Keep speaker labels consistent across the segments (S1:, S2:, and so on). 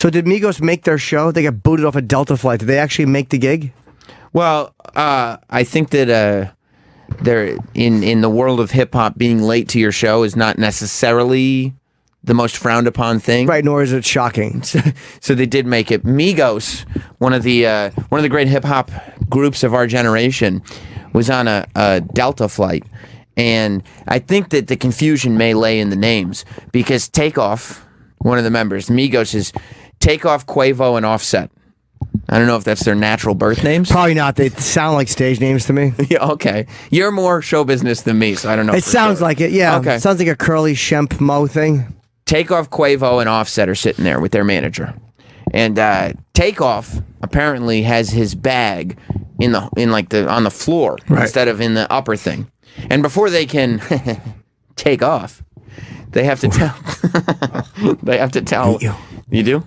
S1: So did Migos make their show? They got booted off a Delta flight. Did they actually make the gig?
S2: Well, I think that they're in the world of hip hop, being late to your show is not necessarily the most frowned upon thing.
S1: Right, nor is it shocking.
S2: So they did make it. Migos, one of the great hip hop groups of our generation, was on a Delta flight, and I think that the confusion may lay in the names because Takeoff, one of the members, Migos, is Takeoff, Quavo, and Offset. I don't know if that's their natural birth names.
S1: Probably not. They sound like stage names to me.
S2: Yeah, okay. You're more show business than me, so I don't know.
S1: It sounds like it, yeah.
S2: Okay.
S1: It sounds like a Curly Shemp Mo thing.
S2: Takeoff, Quavo, and Offset are sitting there with their manager. And Takeoff apparently has his bag on the floor instead of in the upper thing. And before they can take off, they have to tell. They have to tell. You do?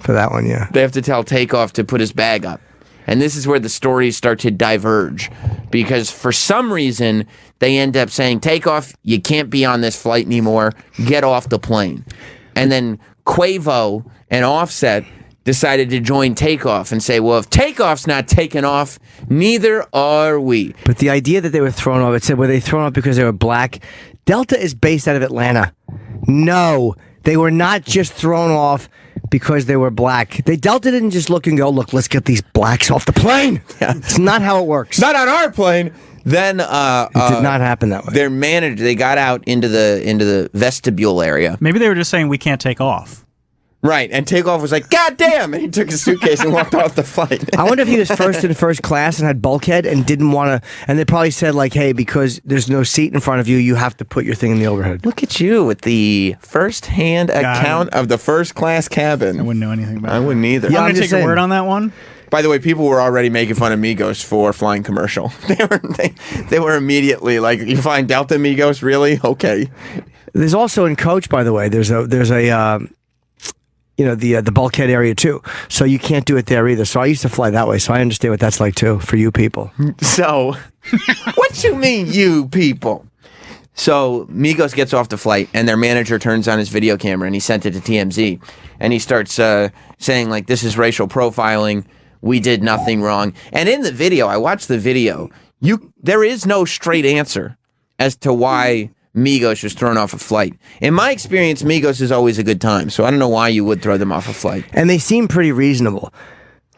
S1: For that one, yeah.
S2: They have to tell Takeoff to put his bag up. And this is where the stories start to diverge. Because for some reason, they end up saying, Takeoff, you can't be on this flight anymore. Get off the plane. And then Quavo and Offset decided to join Takeoff and say, well, if Takeoff's not taking off, neither are we.
S1: But the idea that they were thrown off, it said, were they thrown off because they were black? Delta is based out of Atlanta. No, they were not just thrown off because they were black. Delta didn't just look and go, look, let's get these blacks off the plane. Yeah. It's not how it works.
S2: Not on our plane. Then it
S1: did not happen that way.
S2: Their manager, they got out into the vestibule area.
S3: Maybe they were just saying we can't take off.
S2: Right, and Takeoff was like, God damn! And he took his suitcase and walked off the flight.
S1: I wonder if he was first in first class and had bulkhead and didn't want to, and they probably said like, hey, because there's no seat in front of you, you have to put your thing in the overhead.
S2: Look at you with the first-hand account of the first class cabin.
S3: I wouldn't know anything about it.
S2: I wouldn't either.
S3: Yeah, I'm going to take your word on that one.
S2: By the way, people were already making fun of Migos for flying commercial. They were immediately like, you flying Delta Migos? Really? Okay.
S1: There's also in Coach, by the way, there's a the bulkhead area too. So you can't do it there either. So I used to fly that way. So I understand what that's like too for you people.
S2: So, what you mean, you people? So Migos gets off the flight and their manager turns on his video camera and he sent it to TMZ. And he starts saying like, this is racial profiling. We did nothing wrong. And in the video, I watched the video. There is no straight answer as to why Migos was thrown off a flight. In my experience, Migos is always a good time, so I don't know why you would throw them off a flight.
S1: And they seem pretty reasonable.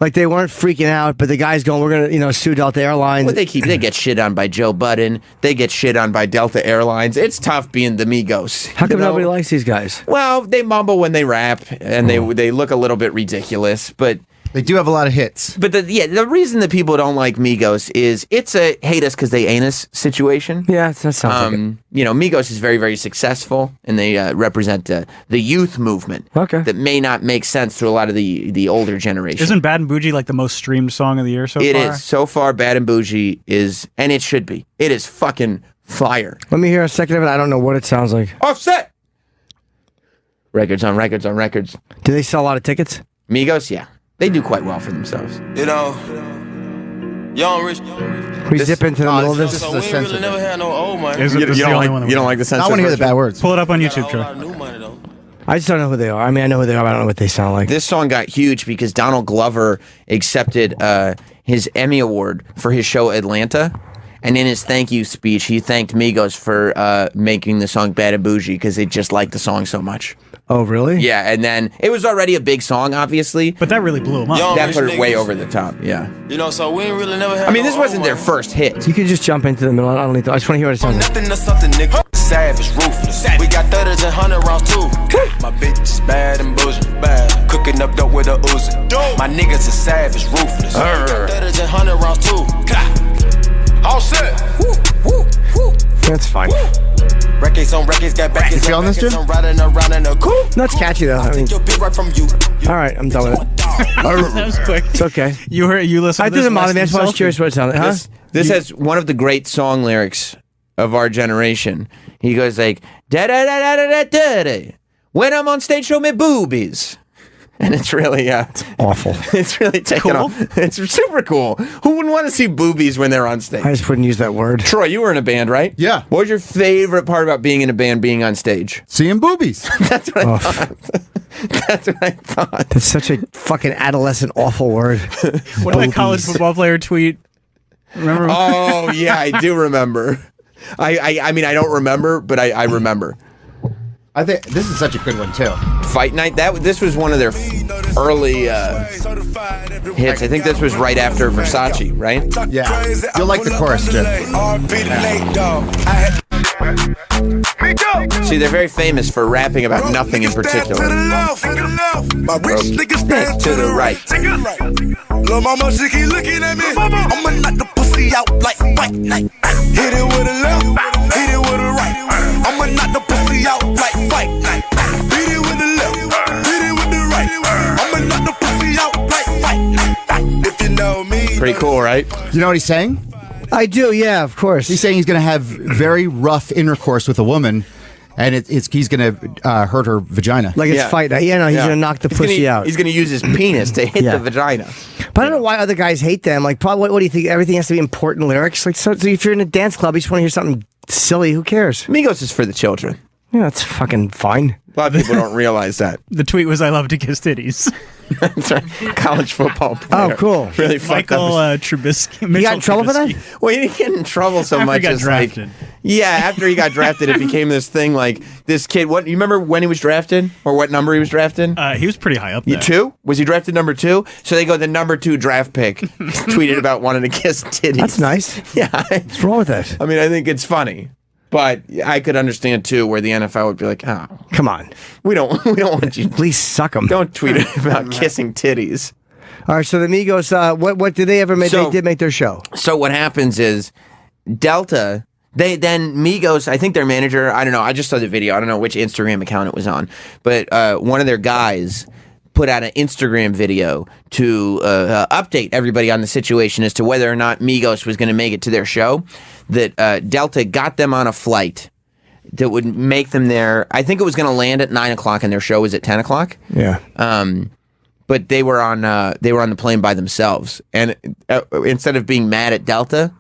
S1: Like they weren't freaking out, but the guy's going, we're going to, sue Delta Airlines.
S2: Well, they get shit on by Joe Budden. They get shit on by Delta Airlines. It's tough being the Migos.
S1: How come nobody likes these guys?
S2: Well, they mumble when they rap, and they look a little bit ridiculous, but
S4: they do have a lot of hits.
S2: But the reason that people don't like Migos is it's a hate us because they ain't us situation.
S1: Yeah, that sounds like it.
S2: Migos is very, very successful, and they represent the youth movement.
S1: Okay.
S2: That may not make sense to a lot of the older generation.
S3: Isn't Bad and Bougie like the most streamed song of the year so far?
S2: It is. So far, Bad and Bougie is, and it should be. It is fucking fire.
S1: Let me hear a second of it. I don't know what it sounds like.
S2: Offset! Records on records on records.
S1: Do they sell a lot of tickets?
S2: Migos, yeah. They do quite well for themselves.
S5: Young Rich.
S1: We zip into the middle of this.
S5: So we really never had no old money.
S2: You don't like the sense.
S4: I want to hear the bad words.
S3: Pull it up on YouTube, Troy.
S1: I just don't know who they are. I mean, I know who they are, but I don't know what they sound like.
S2: This song got huge because Donald Glover accepted his Emmy Award for his show Atlanta. And in his thank you speech, he thanked Migos for making the song Bad and Bougie because they just liked the song so much.
S1: Oh, really?
S2: Yeah, and then it was already a big song, obviously.
S3: But that really blew him up.
S2: That put it way over the top, yeah.
S5: So we really never had.
S2: I mean, this wasn't their first hit.
S1: You could just jump into the middle. I don't need to, I just want to hear what it sounds like.
S5: Nothing to something, nigga. Savage, ruthless. We got 30s and 100 rounds too. My bitch is bad and bougie. Bad. Cooking up dope with a Uzi. My niggas is savage, ruthless. 30s and 100 rounds too. All set.
S1: That's fine.
S5: Records on records, got back.
S4: You feeling this, Jim?
S1: That's catchy though. I mean, all right, I'm done with it.
S3: That was quick.
S1: It's okay.
S3: You listened
S1: I
S3: to this?
S1: didn't bother me. I just was curious what it sounded like. Huh?
S2: This has one of the great song lyrics of our generation. He goes like, da da da da da da da. When I'm on stage, show me boobies. And it's really
S1: Awful.
S2: it's really taken
S3: Cool.
S2: off. It's super cool. Who wouldn't want to see boobies when they're on stage?
S1: I just wouldn't use that word.
S2: Troy, you were in a band, right?
S4: Yeah.
S2: What was your favorite part about being in a band, being on stage?
S4: Seeing boobies.
S2: That's what I thought. That's what I thought.
S1: That's such a fucking adolescent awful word.
S3: What did that college football player tweet? Remember?
S2: Oh yeah, I do remember. I mean, I don't remember, but I remember.
S4: I think this is such a good one too.
S2: Fight Night. This was one of their early hits. I think this was right after Versace, right?
S4: Yeah. You'll like the chorus, Jim.
S2: See, they're very famous for rapping about nothing in particular. To the right.
S5: Lil' mama, she keep looking at me. I'ma knock the pussy out like Fight Night. Hit it with a left, hit it with a right. I'ma knock the pussy out like Fight Night. Hit it with the left, hit it with the right. I'ma knock the pussy out like Fight Night. If you know me.
S2: Pretty cool, right?
S4: You know what he's saying?
S1: I do, yeah, of course.
S4: He's saying he's going to have very rough intercourse with a woman, and he's going to hurt her vagina.
S1: Like it's Fight Night. Yeah, no, he's gonna knock the pussy out.
S2: He's gonna use his penis to hit the vagina.
S1: But I don't know why other guys hate them. Like, probably, what do you think? Everything has to be important lyrics. Like, so if you're in a dance club, you just want to hear something silly. Who cares?
S2: Migos is for the children.
S1: Yeah, that's fucking fine.
S2: A lot of people don't realize that.
S3: The tweet was, "I love to kiss titties."
S2: That's right. College football player.
S1: Oh, cool.
S2: Really fucked
S3: Michael
S2: up.
S3: Trubisky.
S1: He got in trouble for that?
S2: Well, he didn't get in trouble so
S3: After he
S2: much
S3: got
S2: as
S3: drafted.
S2: after he got drafted, it became this thing like this kid. What you remember when he was drafted, or what number he was drafted?
S3: He was pretty high up there.
S2: 2? Was he drafted number 2? So they go the number 2 draft pick. Tweeted about wanting to kiss titties.
S1: That's nice.
S2: Yeah.
S1: What's wrong with that?
S2: I mean, I think it's funny. But I could understand too where the NFL would be like, "Oh,
S1: Come on.
S2: we don't want you.
S1: At least suck them.
S2: Don't tweet about kissing titties."
S1: All right, so the Migos, what did they ever make?
S2: So-
S1: They did make their show.
S2: So what happens is Delta, then Migos, I think their manager, I don't know, I just saw the video. I don't know which Instagram account it was on, but one of their guys put out an Instagram video to update everybody on the situation as to whether or not Migos was going to make it to their show. That Delta got them on a flight that would make them there. I think it was going to land at 9 o'clock, and their show was at 10 o'clock.
S1: Yeah.
S2: But they were on the plane by themselves, and instead of being mad at Delta,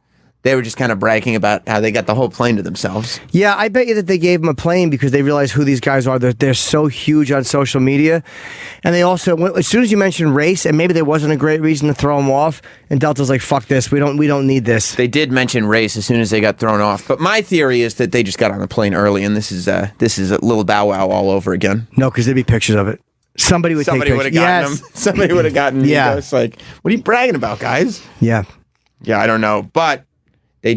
S2: they were just kind of bragging about how they got the whole plane to themselves.
S1: Yeah, I bet you that they gave them a plane because they realized who these guys are. They're so huge on social media. And they also, as soon as you mentioned race, and maybe there wasn't a great reason to throw them off, and Delta's like, fuck this, we don't need this.
S2: They did mention race as soon as they got thrown off, but my theory is that they just got on the plane early, and this is a little Bow Wow all over again.
S1: No, because there'd be pictures of it. Somebody would
S2: Somebody
S1: take
S2: would have
S1: pictures.
S2: gotten them. Somebody would have gotten
S1: Yeah.
S2: Migos. Like, what are you bragging about, guys?
S1: Yeah.
S2: Yeah, I don't know, but they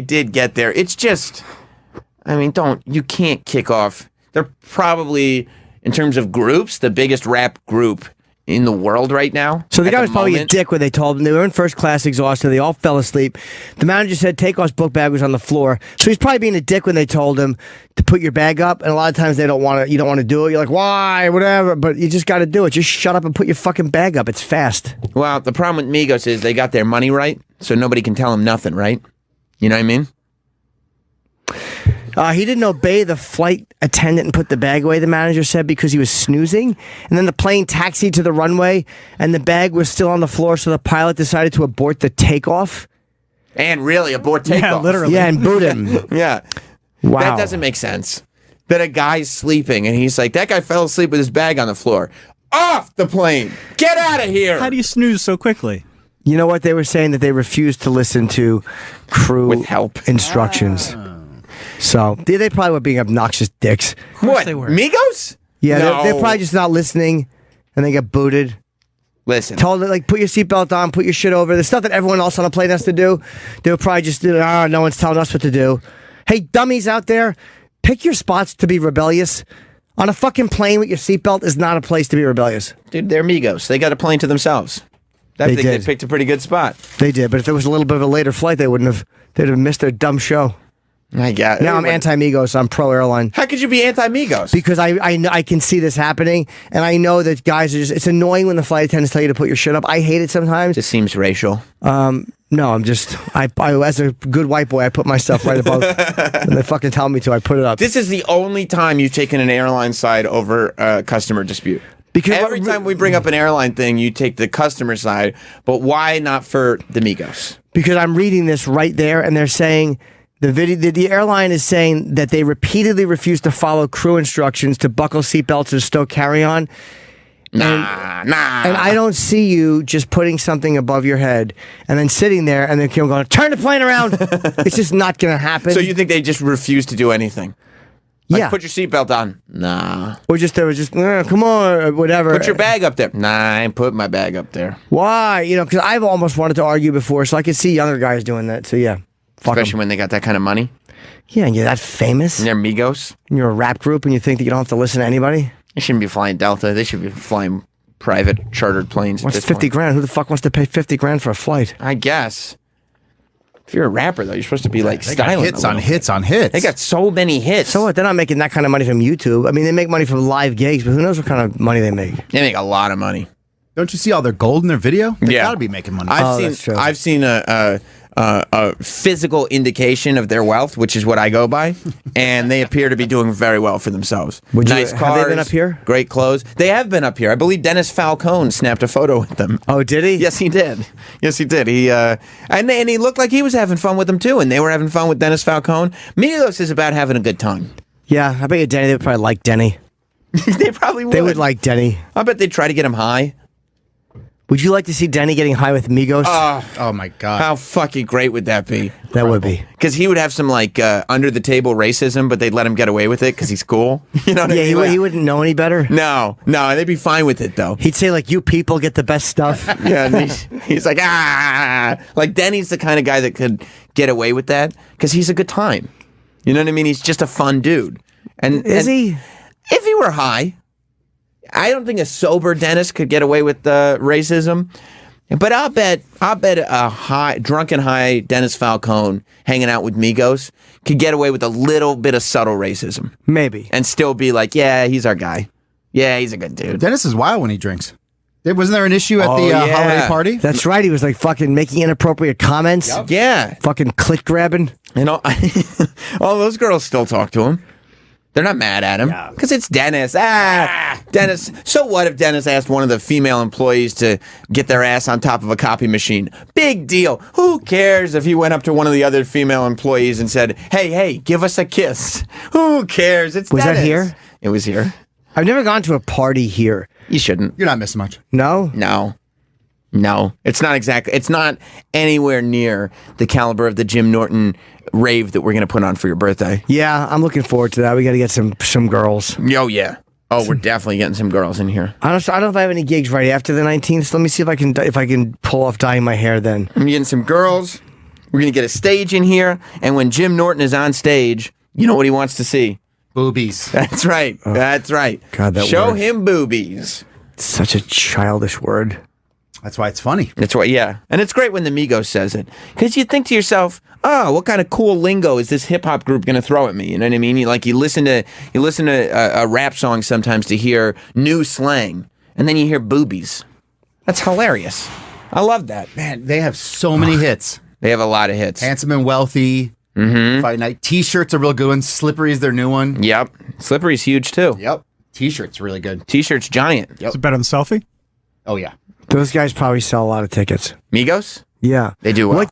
S2: did get there. It's just, I mean, you can't kick off. They're probably, in terms of groups, the biggest rap group in the world right now.
S1: So the
S2: at
S1: guy was probably
S2: moment.
S1: a dick when they told him. They were in first class exhausted. They all fell asleep. The manager said, Takeoff's book bag was on the floor. So he's probably being a dick when they told him to put your bag up. And a lot of times you don't want to do it. You're like, why? Whatever. But you just got to do it. Just shut up and put your fucking bag up. It's fast.
S2: Well, the problem with Migos is they got their money right, so nobody can tell them nothing, right? You know what I mean?
S1: He didn't obey the flight attendant and put the bag away, the manager said, because he was snoozing. And then the plane taxied to the runway, and the bag was still on the floor, so the pilot decided to abort the takeoff.
S2: And really, abort takeoff.
S3: Yeah, literally.
S1: Yeah, and boot him.
S2: Yeah.
S1: Wow.
S2: That doesn't make sense. That a guy's sleeping, and he's like, that guy fell asleep with his bag on the floor. Off the plane! Get out of here!
S3: How do you snooze so quickly?
S1: You know what? They were saying that they refused to listen to crew
S2: With help.
S1: instructions. So they probably were being obnoxious dicks.
S2: What?
S3: they were.
S2: Migos?
S1: Yeah,
S2: No.
S1: they're probably just not listening, and they get booted.
S2: Listen.
S1: Told it, like, put your seatbelt on, put your shit over. The stuff that everyone else on the plane has to do, they were probably just, no one's telling us what to do. Hey, dummies out there, pick your spots to be rebellious. On a fucking plane with your seatbelt is not a place to be rebellious.
S2: Dude, they're Migos. They got a plane to themselves. I
S1: They
S2: think
S1: did.
S2: they picked a pretty good spot.
S1: They did, but if there was a little bit of a later flight, they'd have missed their dumb show.
S2: I got
S1: Now I'm anti-Migos, so I'm pro-airline.
S2: How could you be anti-Migos?
S1: Because I can see this happening, and I know that guys are just, it's annoying when the flight attendants tell you to put your shit up. I hate it sometimes.
S2: This seems racial.
S1: No, I'm just, I as a good white boy, I put my stuff right above. When they fucking tell me to, I put it up.
S2: This is the only time you've taken an airline side over a customer dispute.
S1: Because
S2: Every time we bring up an airline thing, you take the customer side, but why not for the Migos?
S1: Because I'm reading this right there, and they're saying the airline is saying that they repeatedly refuse to follow crew instructions to buckle seatbelts or stow carry-on.
S2: Nah.
S1: And I don't see you just putting something above your head and then sitting there and then going, turn the plane around. It's just not going to happen.
S2: So you think they just refuse to do anything? Like,
S1: yeah.
S2: put your seatbelt on. Nah.
S1: Or just, they were just, come on, or whatever.
S2: Put your bag up there. Nah, I ain't put my bag up there.
S1: Why? Because I've almost wanted to argue before, so I could see younger guys doing that. So yeah. Fuck 'em.
S2: Especially when they got that kind of money.
S1: Yeah, and you're that famous.
S2: And they're Migos.
S1: And you're a rap group and you think that you don't have to listen to anybody.
S2: They shouldn't be flying Delta. They should be flying private chartered planes.
S1: What's 50 grand? Who the fuck wants to pay 50 grand for a flight?
S2: I guess. If you're a rapper, though, you're supposed to be like
S4: They got
S2: styling.
S4: hits on hits on hits.
S2: They got so many hits.
S1: So what? They're not making that kind of money from YouTube. I mean, they make money from live gigs, but who knows what kind of money they make?
S2: They make a lot of money.
S4: Don't you see all their gold in their video? They
S2: Yeah.
S4: gotta be making money.
S1: that's true.
S2: I've seen a physical indication of their wealth, which is what I go by, and they appear to be doing very well for themselves. Nice cars.
S1: Have they been up here?
S2: Great clothes. They have been up here. I believe Dennis Falcone snapped a photo with them.
S1: Oh, did he?
S2: Yes, he did. Yes, he did. And he looked like he was having fun with them too, and they were having fun with Dennis Falcone. Migos is about having a good time.
S1: Yeah, I bet you Denny, they would probably like Denny.
S2: They probably would.
S1: They would like Denny.
S2: I bet they'd try to get him high.
S1: Would you like to see Denny getting high with Migos?
S4: Oh my god.
S2: How fucking great would that be?
S1: That would be.
S2: Because he would have some like under the table racism, but they'd let him get away with it because he's cool. You know what I
S1: Yeah,
S2: mean?
S1: he wouldn't know any better.
S2: No, they'd be fine with it though.
S1: He'd say, like, you people get the best stuff.
S2: Yeah, and he's like, like Denny's the kind of guy that could get away with that because he's a good time. You know what I mean? He's just a fun dude. And
S1: Is he?
S2: If he were high, I don't think a sober Dennis could get away with racism. But I'll bet a drunken high Dennis Falcone hanging out with Migos could get away with a little bit of subtle racism
S1: Maybe.
S2: and still be like, yeah, he's our guy. Yeah, he's a good dude.
S4: Dennis is wild when he drinks. Wasn't there an issue at
S2: Oh,
S4: the
S2: yeah.
S4: holiday party?
S1: That's right. He was like fucking making inappropriate comments.
S2: Yeah.
S1: Fucking clit grabbing.
S2: And all those girls still talk to him. They're not mad at him because it's Dennis. Dennis. So what if Dennis asked one of the female employees to get their ass on top of a copy machine? Big deal. Who cares if he went up to one of the other female employees and said, hey, give us a kiss? Who cares? It's
S1: Was that
S2: Dennis.
S1: here?
S2: It was here.
S1: I've never gone to a party here.
S2: You shouldn't.
S4: You're not missing much.
S1: No?
S2: No. It's not exactly. It's not anywhere near the caliber of the Jim Norton rave that we're going to put on for your birthday.
S1: Yeah, I'm looking forward to that. We got to get some girls.
S2: Oh, yeah. Oh, we're definitely getting some girls in here.
S1: I don't know if I have any gigs right after the 19th. So let me see if I can pull off dyeing my hair then.
S2: I'm getting some girls. We're going to get a stage in here. And when Jim Norton is on stage, you know what he wants to see?
S4: Boobies.
S2: That's right. That's right.
S1: God, that
S2: Show
S1: word.
S2: him boobies.
S1: It's such a childish word.
S4: That's why it's funny.
S2: That's what, yeah. And it's great when the Migos says it. Because you think to yourself, oh, what kind of cool lingo is this hip-hop group going to throw at me? You know what I mean? You listen to a rap song sometimes to hear new slang, and then you hear boobies. That's hilarious. I love that.
S4: Man, they have so many hits.
S2: They have a lot of hits.
S4: Handsome and Wealthy. Fight Night. T-shirt's a real good one. Slippery's their new one.
S2: Yep. Slippery's huge, too.
S4: Yep. T-shirt's really good.
S2: T-shirt's giant.
S3: Is it better than selfie?
S4: Oh, yeah.
S1: Those guys probably sell a lot of tickets.
S2: Migos?
S1: Yeah.
S2: They do well.
S1: What